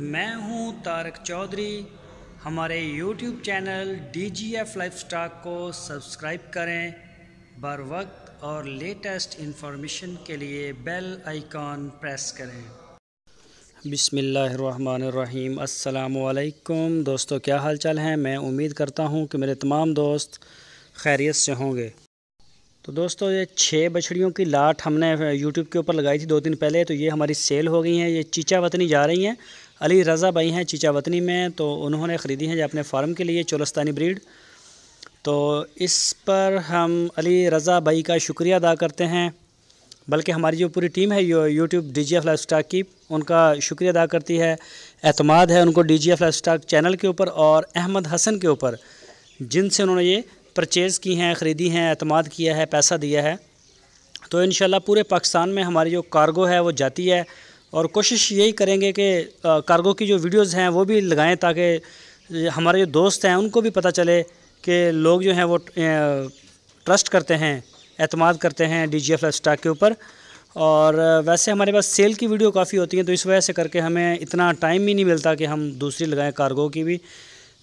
मैं हूं तारक चौधरी। हमारे YouTube चैनल DGF लाइफस्टाइल को सब्सक्राइब करें। बर वक्त और लेटेस्ट इंफॉर्मेशन के लिए बेल आइकॉन प्रेस करें। बिस्मिल्लाहिर्रहमानिर्रहीम। अस्सलामुअलैकुम दोस्तों, क्या हाल चाल हैं। मैं उम्मीद करता हूं कि मेरे तमाम दोस्त खैरियत से होंगे। तो दोस्तों, ये 6 बछड़ियों की लाट हमने YouTube के ऊपर लगाई थी 2 दिन पहले। तो ये हमारी सेल हो गई हैं। ये चीचा वतनी जा रही हैं। अली रज़ा भाई हैं चीचा वतनी में, तो उन्होंने ख़रीदी हैं अपने फार्म के लिए चोलस्तानी ब्रीड। तो इस पर हम अली रज़ा भाई का शुक्रिया अदा करते हैं, बल्कि हमारी जो पूरी टीम है YouTube DGF लाइफस्टाइल की, उनका शुक्रिया अदा करती है। एतमाद है उनको DGF लाइफस्टाइल चैनल के ऊपर और अहमद हसन के ऊपर, जिनसे उन्होंने ये परचेज़ की हैं, ख़रीदी हैं, एतमाद किया है, पैसा दिया है। तो इंशाल्लाह पूरे पाकिस्तान में हमारी जो कार्गो है वो जाती है, और कोशिश यही करेंगे कि कार्गो की जो वीडियोज़ हैं वो भी लगाएं, ताकि हमारे जो दोस्त हैं उनको भी पता चले कि लोग जो हैं वो ट्रस्ट करते हैं, एतमाद करते हैं DGF लाइफस्टाइल के ऊपर। और वैसे हमारे पास सेल की वीडियो काफ़ी होती हैं, तो इस वजह से करके हमें इतना टाइम ही नहीं मिलता कि हम दूसरी लगाएं कार्गो की भी।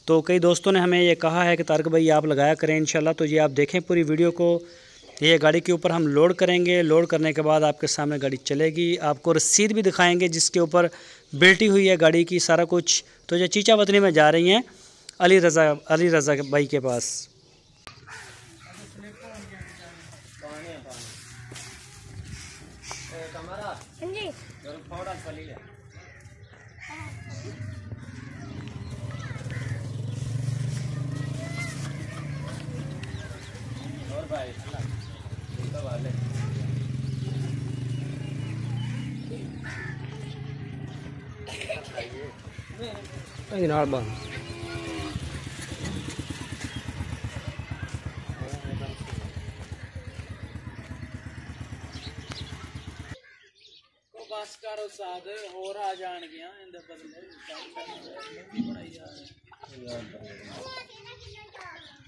तो कई दोस्तों ने हमें ये कहा है कि तारक भाई आप लगाया करें इंशाल्लाह। तो ये आप देखें पूरी वीडियो को। ये गाड़ी के ऊपर हम लोड करेंगे, लोड करने के बाद आपके सामने गाड़ी चलेगी। आपको रसीद भी दिखाएंगे जिसके ऊपर बिल्टी हुई है गाड़ी की, सारा कुछ। तो ये चीचा वतनी में जा रही हैं अली रज़ा भाई के पास। बस करो साद होर आ जाणगियां इंदे बदले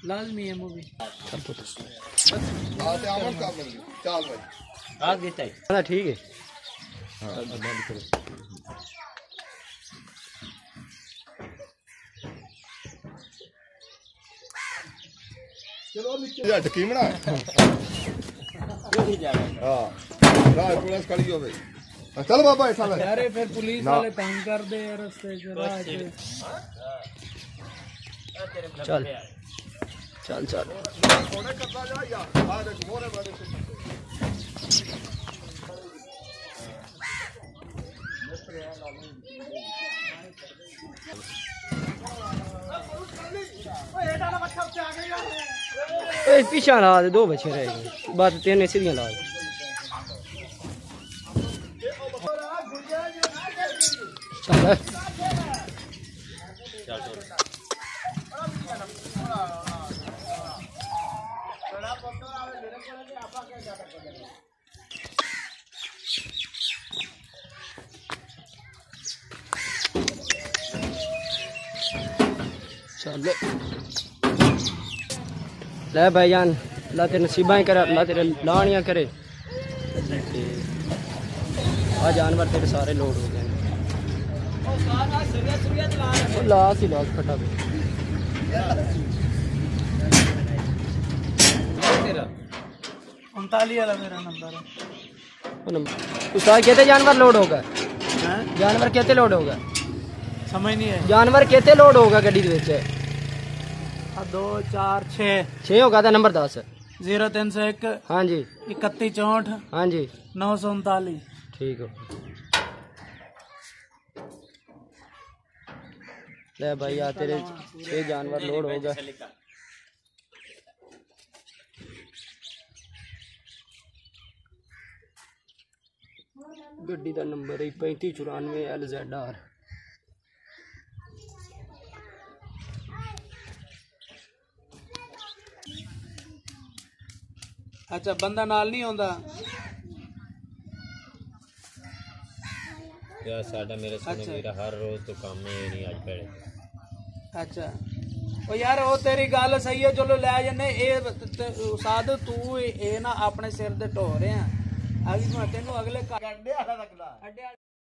लाजमी है मूवी कर दो। हां ते आमन काम कर चल भाई आ देता है हां ठीक है। हां बंद करो। चलो निकल जा कीमड़ा ये जा रहा हां राह पुलिस खड़ी हो गई। चल बाबा ऐसा है यार, फिर पुलिस वाले तंग कर दे रास्ते से राह से। चल चल चल थोड़े करता जा यार, आ देख मोरे बड़े से ए पीछे ला दे, 2 बच्चे रह गए, बात 3 सीढ़ियां ला दे। चल चल ले भाईजान, अल्लाह तेरे नसीबां करे, अल्लाह तेरे लानियां करे। आ जानवर तेरे सारे लोड हो गए। लाश ही लाश फटा तेरा 39 वाला मेरा नंबर है। उस्ताद कहते जानवर लोड होगा, जानवर कहते लोड होगा, समझ नहीं है। जानवर कहते लोड होगा गड्डी दे विच 2 4 6 होगा तो नंबर 10 0301 हाँ जी 3164 हाँ जी 939 ठीक हो। ले भाई आ तेरे 6 जानवर लोड हो गए। गड्डी का नंबर है 3594 LZR। अच्छा बंदा नाल नहीं आंदा यार साडा मेरे सुनो मेरा हर रोज तो काम में नहीं आज पड़े। अच्छा ओ यार ओ तेरी गल सही है, चलो ले जन्ने ए साध तू ए ना अपने सिर ते ढो रहे हैं अभी मैं तेनू अगले